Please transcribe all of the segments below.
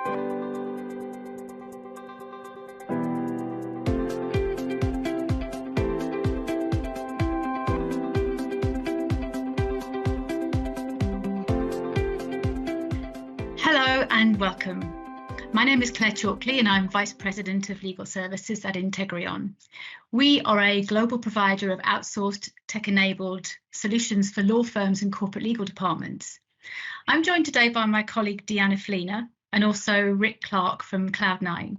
Hello and welcome. My name is Clare Chalkley and I'm Vice President of Legal Services at Integreon. We are a global provider of outsourced tech-enabled solutions for law firms and corporate legal departments. I'm joined today by my colleague Deeanna Fleener and also Rick Clark from Cloudnine.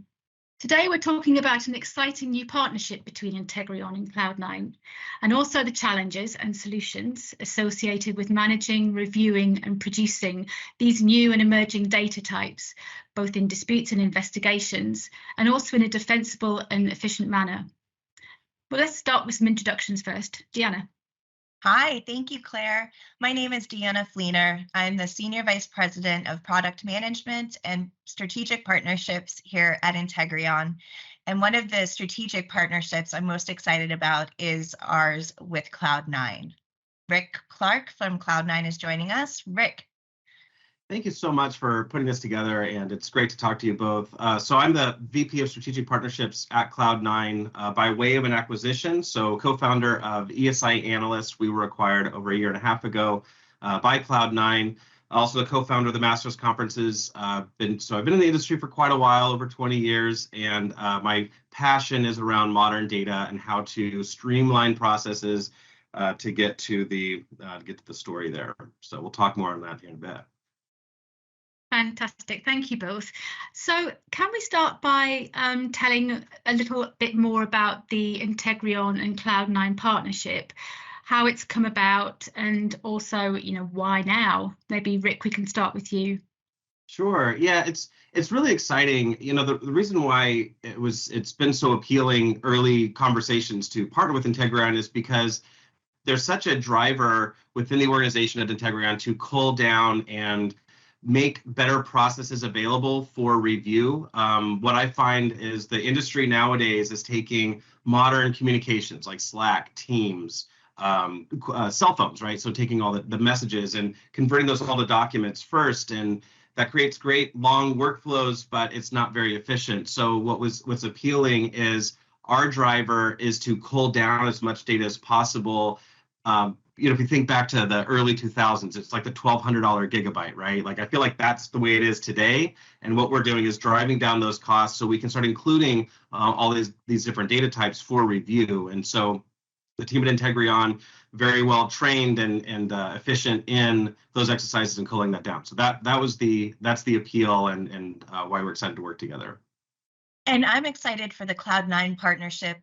Today we're talking about an exciting new partnership between Integreon and Cloudnine, and also the challenges and solutions associated with managing, reviewing and producing these new and emerging data types, both in disputes and investigations, and also in a defensible and efficient manner. Well, let's start with some introductions first. Deeanna. Hi, thank you, Claire. My name is Deeanna Fleener. I'm the Senior Vice President of Product Management and Strategic Partnerships here at Integreon. And one of the strategic partnerships I'm most excited about is ours with Cloudnine. Rick Clark from Cloudnine is joining us. Rick. Thank you so much for putting this together, and it's great to talk to you both. So I'm the VP of Strategic Partnerships at Cloudnine by way of an acquisition. So co-founder of ESI Analyst, we were acquired over a year and a half ago by Cloudnine. Also the co-founder of the Masters Conferences. I've been in the industry for quite a while, over 20 years, and my passion is around modern data and how to streamline processes to get to the story there. So we'll talk more on that in a bit. Fantastic, thank you both. So can we start by telling a little bit more about the Integreon and Cloudnine partnership, how it's come about, and also, why now? Maybe Rick, we can start with you. Sure. Yeah, it's really exciting. The reason why it's been so appealing early conversations to partner with Integreon is because there's such a driver within the organization at Integreon to cull down and make better processes available for review. What I find is the industry nowadays is taking modern communications like Slack, Teams, cell phones, right? So taking all the messages and converting those all to documents first, and that creates great long workflows, but it's not very efficient. So what's appealing is our driver is to cull down as much data as possible. If you think back to the early 2000s, it's like the $1,200 gigabyte, right? Like, I feel like that's the way it is today. And what we're doing is driving down those costs so we can start including all these different data types for review. And so the team at Integreon, very well trained and efficient in those exercises and culling that down. So that's the appeal and why we're excited to work together. And I'm excited for the Cloudnine partnership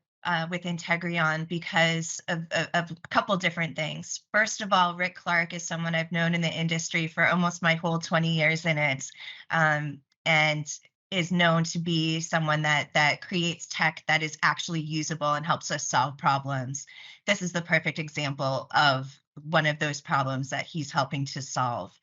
with Integreon because of a couple different things. First of all, Rick Clark is someone I've known in the industry for almost my whole 20 years in it, and is known to be someone that creates tech that is actually usable and helps us solve problems. This is the perfect example of one of those problems that he's helping to solve.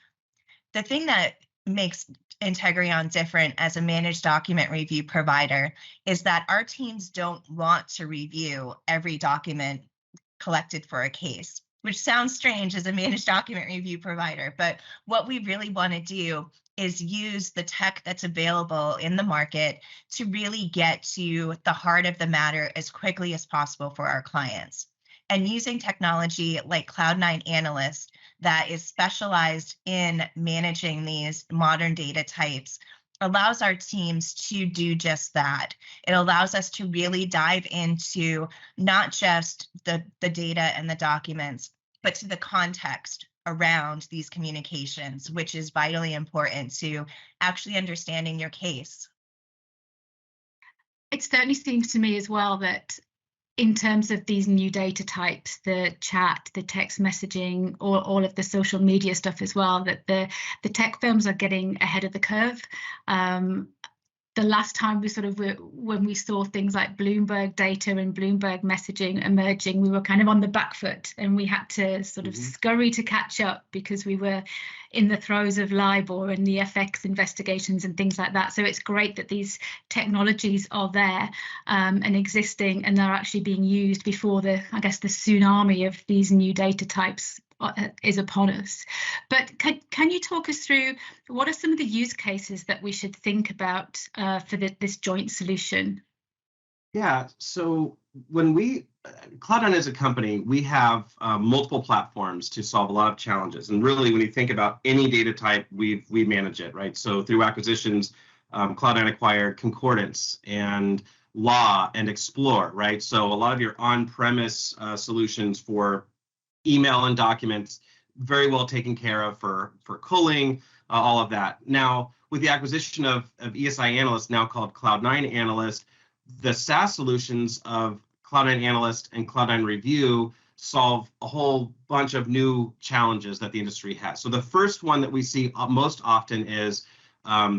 The thing that makes Integreon different as a managed document review provider is that our teams don't want to review every document collected for a case, which sounds strange as a managed document review provider. But what we really want to do is use the tech that's available in the market to really get to the heart of the matter as quickly as possible for our clients. And using technology like Cloudnine Analyst that is specialized in managing these modern data types allows our teams to do just that. It allows us to really dive into not just the data and the documents, but to the context around these communications, which is vitally important to actually understanding your case. It certainly seems to me as well that in terms of these new data types, the chat, the text messaging, or all of the social media stuff as well, that the tech firms are getting ahead of the curve. The last time when we saw things like Bloomberg data and Bloomberg messaging emerging, we were kind of on the back foot and we had to sort of scurry to catch up because we were in the throes of LIBOR and the FX investigations and things like that. So it's great that these technologies are there and existing, and they're actually being used before the tsunami of these new data types is upon us. But can you talk us through what are some of the use cases that we should think about for this joint solution? Yeah, so when Cloudnine as a company, we have multiple platforms to solve a lot of challenges. And really, when you think about any data type, we manage it, right? So through acquisitions, Cloudnine acquired Concordance and Law and Explore, right? So a lot of your on-premise solutions for email and documents, very well taken care of for culling, all of that. Now, with the acquisition of ESI Analyst, now called Cloudnine Analyst, the SaaS solutions of Cloudnine Analyst and Cloudnine Review solve a whole bunch of new challenges that the industry has. So the first one that we see most often is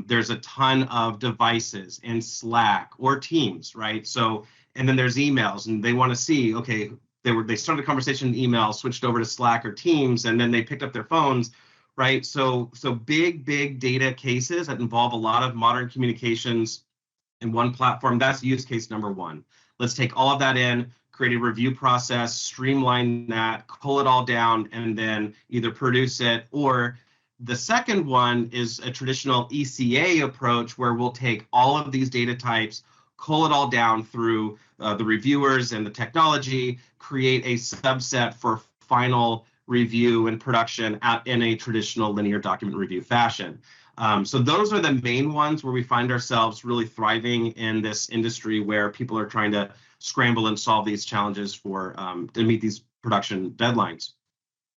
there's a ton of devices in Slack or Teams, right? So, and then there's emails, and they want to see, okay, they started a conversation in email, switched over to Slack or Teams, and then they picked up their phones, right? So big data cases that involve a lot of modern communications in one platform. That's use case number one. Let's take all of that in, create a review process, streamline that, cull it all down, and then either produce it. Or the second one is a traditional ECA approach where we'll take all of these data types, cull it all down through the reviewers and the technology, create a subset for final review and production in a traditional linear document review fashion. So those are the main ones where we find ourselves really thriving in this industry where people are trying to scramble and solve these challenges for to meet these production deadlines.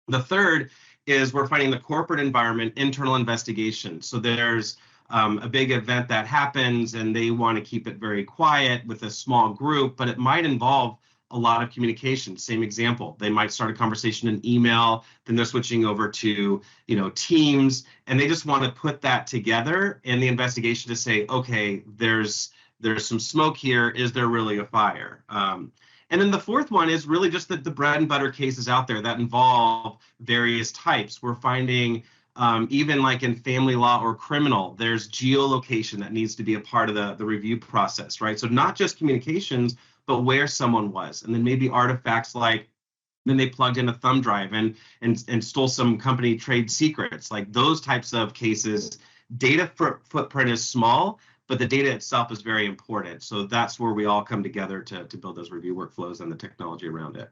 The third is we're finding the corporate environment, internal investigation. So there's a big event that happens and they want to keep it very quiet with a small group, but it might involve a lot of communication. Same example, they might start a conversation in email, then they're switching over to Teams, and they just want to put that together in the investigation to say, okay, there's some smoke here. Is there really a fire? And then the fourth one is really just the bread and butter cases out there that involve various types. We're finding even like in family law or criminal, there's geolocation that needs to be a part of the review process, right? So not just communications, but where someone was, and then maybe artifacts like then they plugged in a thumb drive and stole some company trade secrets, like those types of cases. Data footprint is small, but the data itself is very important. So that's where we all come together to build those review workflows and the technology around it.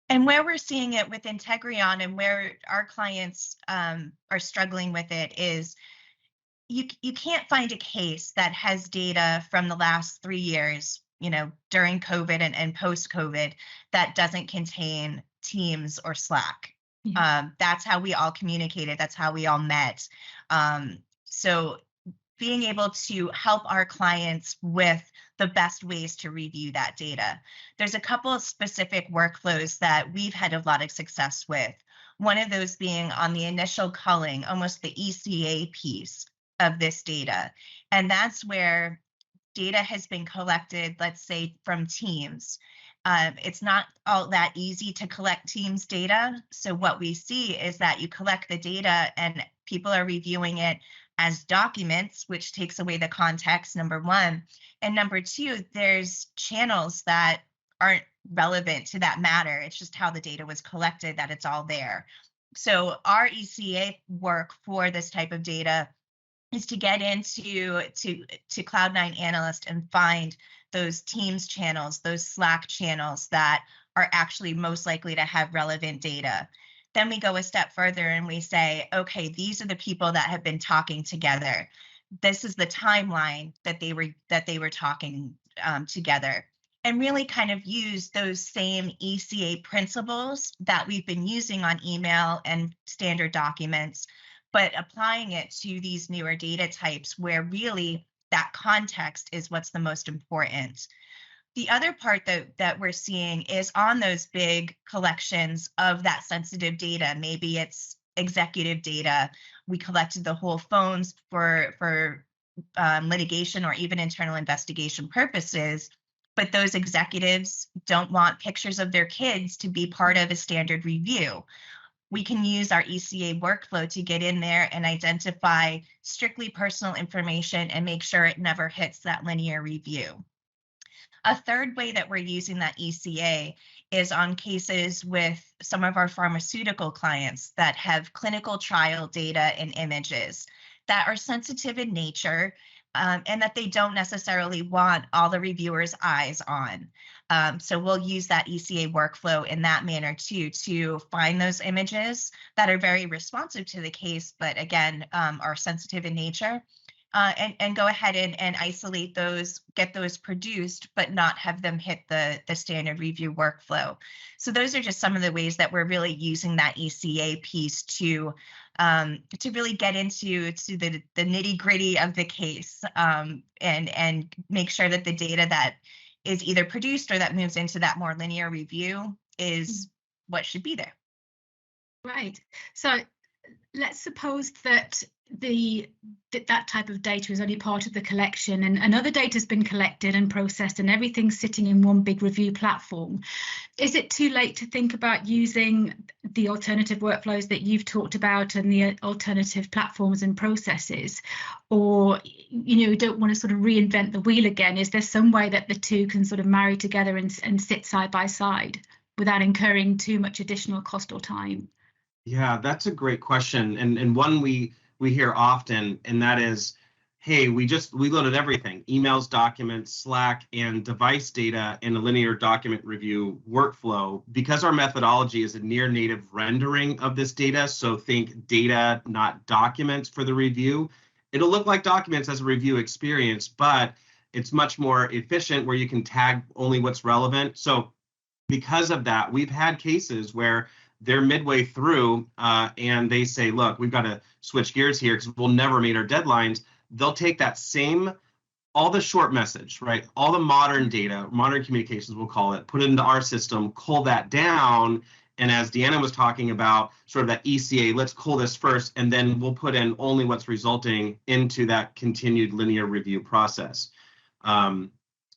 And where we're seeing it with Integreon and where our clients are struggling with it is you can't find a case that has data from the last 3 years, during COVID and post-COVID, that doesn't contain Teams or Slack. Yeah. That's how we all communicated. That's how we all met. So being able to help our clients with the best ways to review that data. There's a couple of specific workflows that we've had a lot of success with. One of those being on the initial culling, almost the ECA piece of this data. And that's where data has been collected, let's say from Teams. It's not all that easy to collect Teams data. So what we see is that you collect the data and people are reviewing it as documents, which takes away the context, number one. And number two, there's channels that aren't relevant to that matter. It's just how the data was collected, that it's all there. So our ECA work for this type of data is to get into Cloudnine Analyst and find those Teams channels, those Slack channels that are actually most likely to have relevant data. Then we go a step further and we say, okay, these are the people that have been talking together. This is the timeline that they were talking together, and really kind of use those same ECA principles that we've been using on email and standard documents, but applying it to these newer data types where really that context is what's the most important. The other part that we're seeing is on those big collections of that sensitive data. Maybe it's executive data. We collected the whole phones for litigation or even internal investigation purposes, but those executives don't want pictures of their kids to be part of a standard review. We can use our ECA workflow to get in there and identify strictly personal information and make sure it never hits that linear review. A third way that we're using that ECA is on cases with some of our pharmaceutical clients that have clinical trial data and images that are sensitive in nature, and that they don't necessarily want all the reviewers' eyes on. So we'll use that ECA workflow in that manner too, to find those images that are very responsive to the case, but again, are sensitive in nature, and go ahead and isolate those, get those produced, but not have them hit the standard review workflow. So those are just some of the ways that we're really using that ECA piece to really get into the nitty gritty of the case, and make sure that the data that is either produced or that moves into that more linear review is what should be there. Right. So let's suppose that that type of data is only part of the collection, and other data has been collected and processed and everything's sitting in one big review platform. Is it too late to think about using the alternative workflows that you've talked about and the alternative platforms and processes? Or, you don't want to sort of reinvent the wheel again? Is there some way that the two can sort of marry together and sit side by side without incurring too much additional cost or time? Yeah, that's a great question, and one we hear often, and that is, hey, we loaded everything, emails, documents, Slack, and device data in a linear document review workflow, because our methodology is a near native rendering of this data. So think data, not documents for the review. It'll look like documents as a review experience, but it's much more efficient where you can tag only what's relevant. So because of that, we've had cases where they're midway through and they say, look, we've got to switch gears here because we'll never meet our deadlines. They'll take that same, all the short message, right? All the modern data, modern communications, we'll call it, put it into our system, cull that down. And as Deanna was talking about, sort of that ECA, let's cull this first, and then we'll put in only what's resulting into that continued linear review process.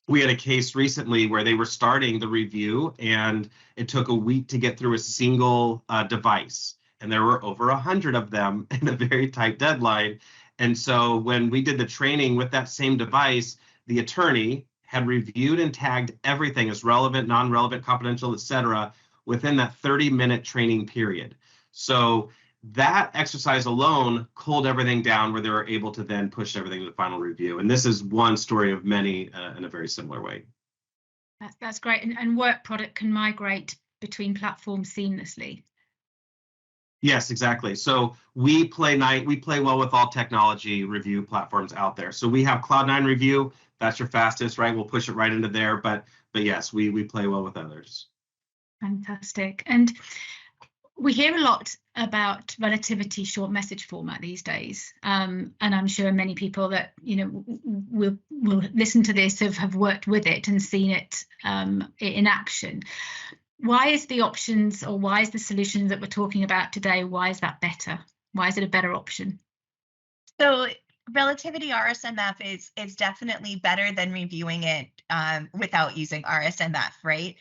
We had a case recently where they were starting the review and it took a week to get through a single device. And there were over 100 of them in a very tight deadline. And so when we did the training with that same device, the attorney had reviewed and tagged everything as relevant, non-relevant, confidential, et cetera, within that 30-minute training period. So that exercise alone culled everything down where they were able to then push everything to the final review. And this is one story of many in a very similar way. That's great. And work product can migrate between platforms seamlessly. Yes, exactly. So we play well with all technology review platforms out there. So we have Cloudnine Review. That's your fastest, right? We'll push it right into there. But yes, we play well with others. Fantastic. And we hear a lot about Relativity short message format these days, and I'm sure many people that will listen to this have worked with it and seen it in action. Why is the options, or why is the solutions that we're talking about today, why is that better? Why is it a better option? So Relativity RSMF is definitely better than reviewing it without using RSMF, right?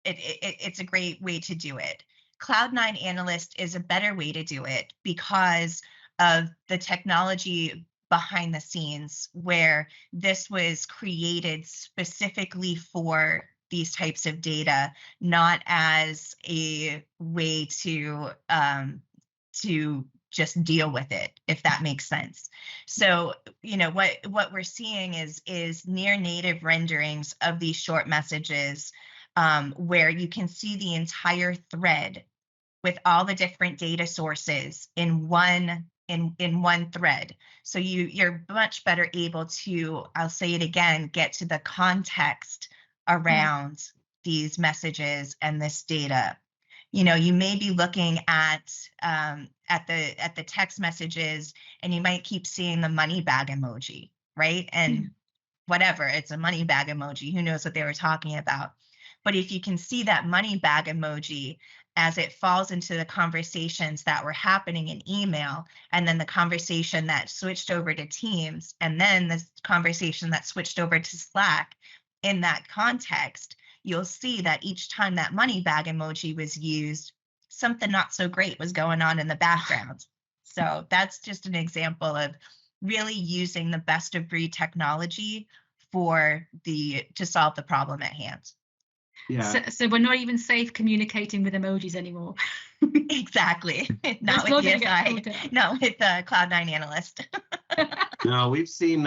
It's a great way to do it. Cloudnine Analyst is a better way to do it because of the technology behind the scenes, where this was created specifically for these types of data, not as a way to just deal with it, if that makes sense. So, what we're seeing is near native renderings of these short messages, where you can see the entire thread with all the different data sources in one thread. So you're much better able to, I'll say it again, get to the context around these messages and this data. You may be looking at the text messages, and you might keep seeing the money bag emoji, right? And whatever, it's a money bag emoji. Who knows what they were talking about? But if you can see that money bag emoji as it falls into the conversations that were happening in email, and then the conversation that switched over to Teams, and then the conversation that switched over to Slack, in that context, you'll see that each time that money bag emoji was used, something not so great was going on in the background. So that's just an example of really using the best of breed technology to solve the problem at hand. Yeah. So we're not even safe communicating with emojis anymore. Exactly. Not That's with not gonna get DSI, not with the Cloudnine analyst. No, we've seen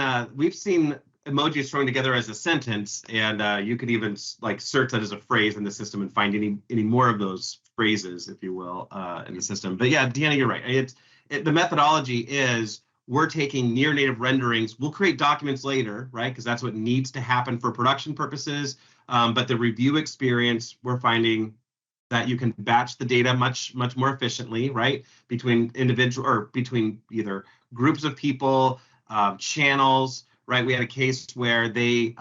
emojis thrown together as a sentence, and you could even like search that as a phrase in the system and find any more of those phrases, if you will, in the system. But yeah, Deanna, you're right. The methodology is we're taking near native renderings. We'll create documents later, right? Because that's what needs to happen for production purposes. But the review experience, we're finding that you can batch the data much more efficiently, right? Between individual or between either groups of people, channels, right? We had a case where they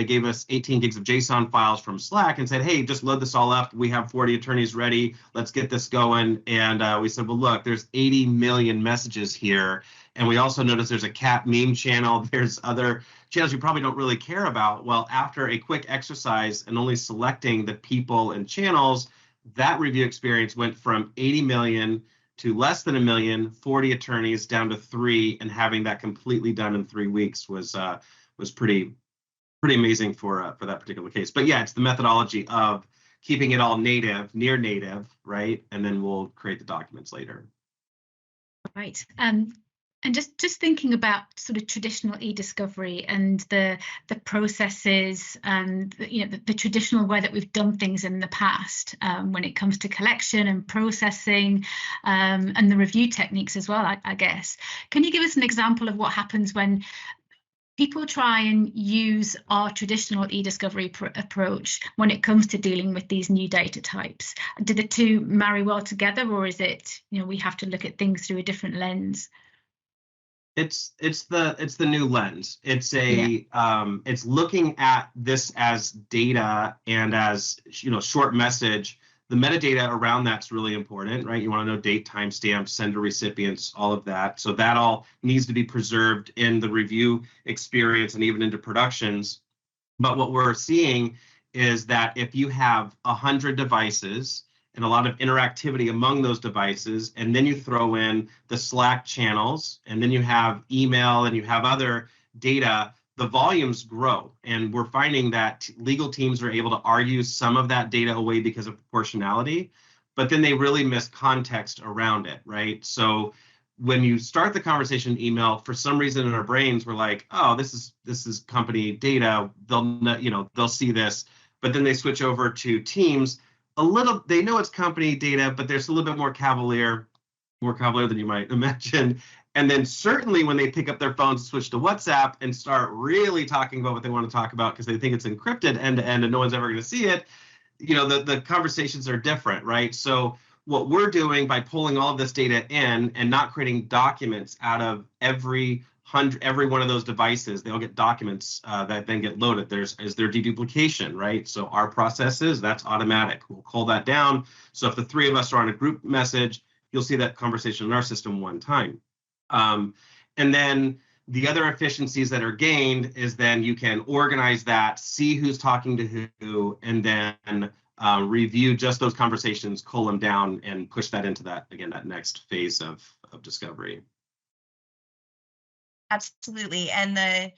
gave us 18 gigs of JSON files from Slack and said, hey, just load this all up. We have 40 attorneys ready. Let's get this going. And we said, well, look, there's 80 million messages here. And we also noticed there's a cat meme channel. There's other channels you probably don't really care about. Well, after a quick exercise and only selecting the people and channels, that review experience went from 80 million to less than 1 million, 40 attorneys down to 3, and having that completely done in 3 weeks was pretty amazing for that particular case. But yeah, it's the methodology of keeping it all native, near native, right? And then we'll create the documents later. Right. And just thinking about sort of traditional eDiscovery and the processes and the traditional way that we've done things in the past when it comes to collection and processing and the review techniques as well, I guess. Can you give us an example of what happens when people try and use our traditional eDiscovery approach when it comes to dealing with these new data types? Do the two marry well together, or is it, we have to look at things through a different lens? It's the new lens. It's it's looking at this as data and as short message. The metadata around that's really important, right? You want to know date, timestamp, sender, recipients, all of that. So that all needs to be preserved in the review experience and even into productions. But what we're seeing is that if you have 100 devices and a lot of interactivity among those devices, and then you throw in the Slack channels, and then you have email and you have other data, the volumes grow. And we're finding that legal teams are able to argue some of that data away because of proportionality, but then they really miss context around it, right? So when you start the conversation in email, for some reason in our brains, we're like, oh, this is company data. They'll see this, but then they switch over to Teams. They know it's company data, but there's a little bit more cavalier than you might imagine. And then certainly when they pick up their phones and switch to WhatsApp and start really talking about what they want to talk about because they think it's encrypted end to end and no one's ever going to see it, the conversations are different, right? So what we're doing by pulling all of this data in and not creating documents out of every one of those devices, they all get documents that then get loaded. Is there deduplication, right? So our processes, that's automatic. We'll call that down. So if the 3 of us are on a group message, you'll see that conversation in our system one time. And then the other efficiencies that are gained is then you can organize that, see who's talking to who, and then review just those conversations, cull them down, and push that into that next phase of discovery. Absolutely. And the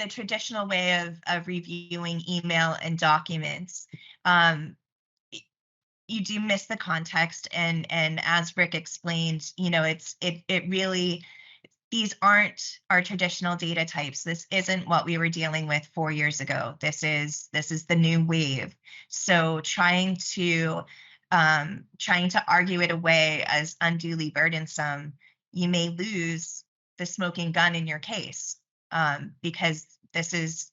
traditional way of reviewing email and documents, you do miss the context. And as Rick explained, it really, these aren't our traditional data types. This isn't what we were dealing with 4 years ago. This is the new wave. So trying to argue it away as unduly burdensome, you may lose the smoking gun in your case, because these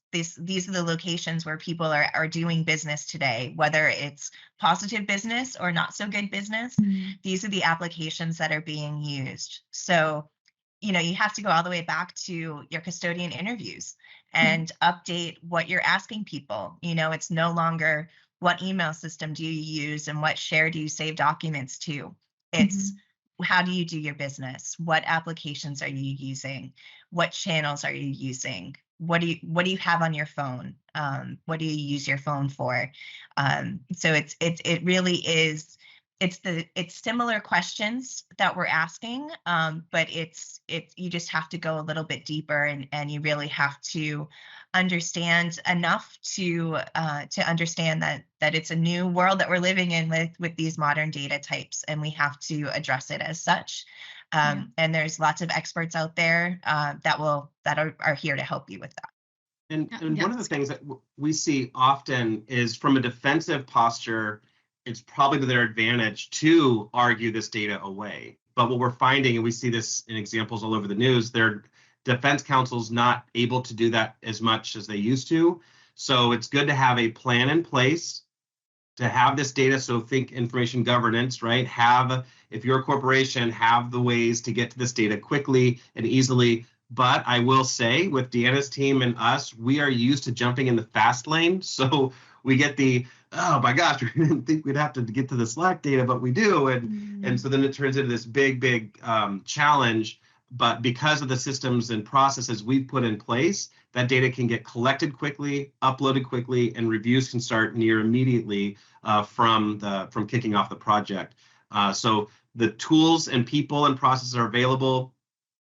are the locations where people are doing business today, whether it's positive business or not so good business. Mm-hmm. These are the applications that are being used. So, you have to go all the way back to your custodian interviews and update what you're asking people. It's no longer what email system do you use and what share do you save documents to. It's how do you do your business? What applications are you using? What channels are you using? What do you have on your phone? What do you use your phone for? So it really is it's similar questions that we're asking, but you just have to go a little bit deeper, and you really have to understand enough to understand that it's a new world that we're living in with these modern data types, and we have to address it as such. And there's lots of experts out there that are here to help you with that. And one of the things that we see often is, from a defensive posture, it's probably to their advantage to argue this data away. But what we're finding, and we see this in examples all over the news, their defense counsel's not able to do that as much as they used to. So it's good to have a plan in place to have this data. So think information governance, right? If you're a corporation, have the ways to get to this data quickly and easily. But I will say, with Deanna's team and us, we are used to jumping in the fast lane. So we get oh my gosh, we didn't think we'd have to get to the Slack data, but we do. And so then it turns into this big challenge. But because of the systems and processes we've put in place, that data can get collected quickly, uploaded quickly, and reviews can start near immediately from kicking off the project. So the tools and people and processes are available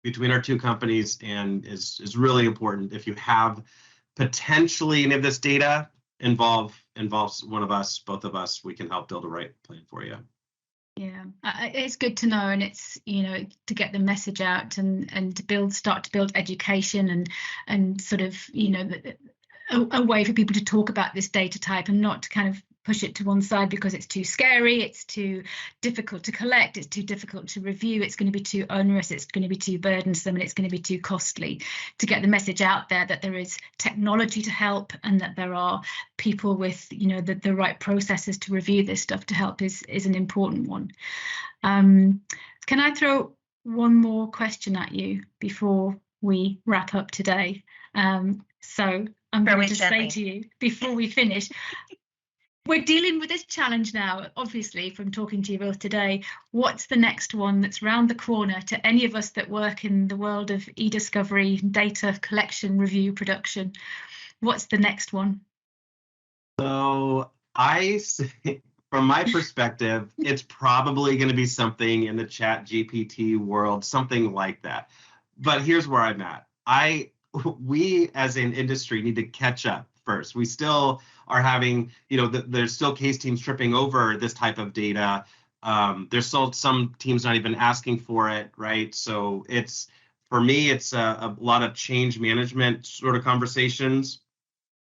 between our two companies, and is really important. If you have potentially any of this data involves one of us, both of us, we can help build a right plan for you. Yeah, it's good to know, and it's, to get the message out and to start to build education and sort of, a way for people to talk about this data type, and not to kind of push it to one side because it's too scary, it's too difficult to collect, it's too difficult to review, it's going to be too onerous, it's going to be too burdensome, and it's going to be too costly. To get the message out there that there is technology to help, and that there are people with the right processes to review this stuff to help is an important one. Can I throw one more question at you before we wrap up today? So I'm going to say to you before we finish, we're dealing with this challenge now, obviously, from talking to you both today. What's the next one that's round the corner to any of us that work in the world of eDiscovery, data collection, review, production? What's the next one? So I say, from my perspective, it's probably going to be something in the ChatGPT world, something like that. But here's where I'm at. We as an industry need to catch up first. We still are having, there's still case teams tripping over this type of data. There's still some teams not even asking for it, right? So for me, it's a lot of change management sort of conversations.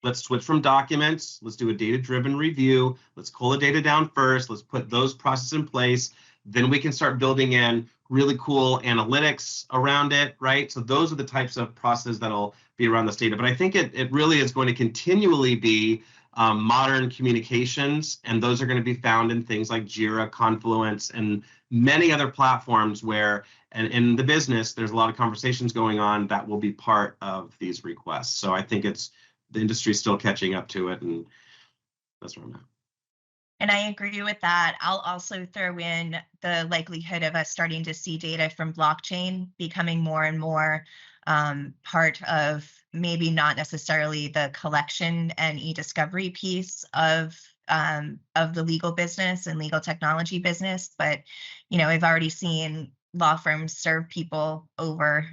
Let's switch from documents. Let's do a data-driven review. Let's pull the data down first. Let's put those processes in place. Then we can start building in really cool analytics around it, right? So those are the types of processes that'll be around this data. But I think it really is going to continually be modern communications, and those are going to be found in things like Jira, Confluence, and many other platforms where, and in the business, there's a lot of conversations going on that will be part of these requests. So I think the industry's still catching up to it, and that's where I'm at. And I agree with that. I'll also throw in the likelihood of us starting to see data from blockchain becoming more and more part of, maybe not necessarily the collection and eDiscovery piece of the legal business and legal technology business. But, I've already seen law firms serve people over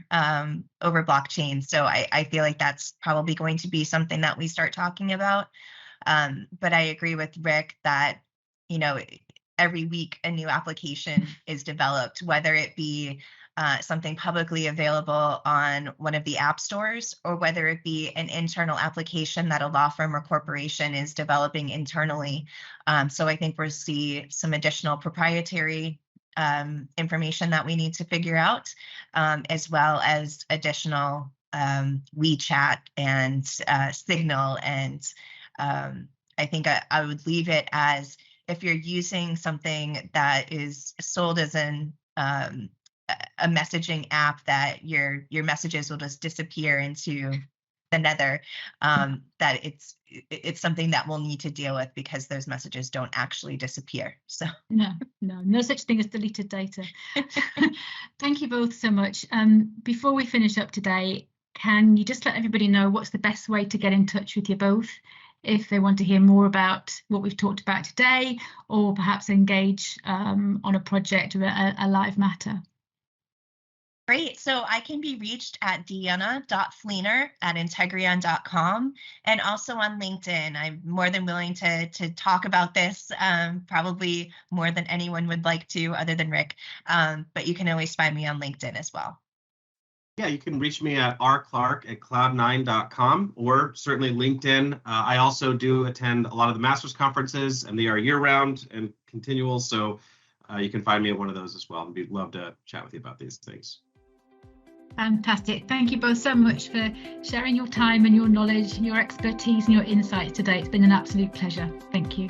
blockchain. So I feel like that's probably going to be something that we start talking about. But I agree with Rick that, every week a new application is developed, whether it be something publicly available on one of the app stores, or whether it be an internal application that a law firm or corporation is developing internally. So I think we'll see some additional proprietary information that we need to figure out, as well as additional WeChat and Signal. And I think I would leave it as, if you're using something that is sold as a messaging app, that your messages will just disappear into the nether, that it's something that we'll need to deal with, because those messages don't actually disappear. So no such thing as deleted data. Thank you both so much. Before we finish up today, can you just let everybody know what's the best way to get in touch with you both if they want to hear more about what we've talked about today, or perhaps engage on a project or a live matter? Great. So I can be reached at deeanna.fleener@integreon.com, and also on LinkedIn. I'm more than willing to talk about this, probably more than anyone would like to other than Rick. But you can always find me on LinkedIn as well. Yeah, you can reach me at rclark@cloudnine.com, or certainly LinkedIn. I also do attend a lot of the master's conferences, and they are year-round and continual. So you can find me at one of those as well. And we'd love to chat with you about these things. Fantastic. Thank you both so much for sharing your time and your knowledge, your expertise and your insights today. It's been an absolute pleasure. Thank you.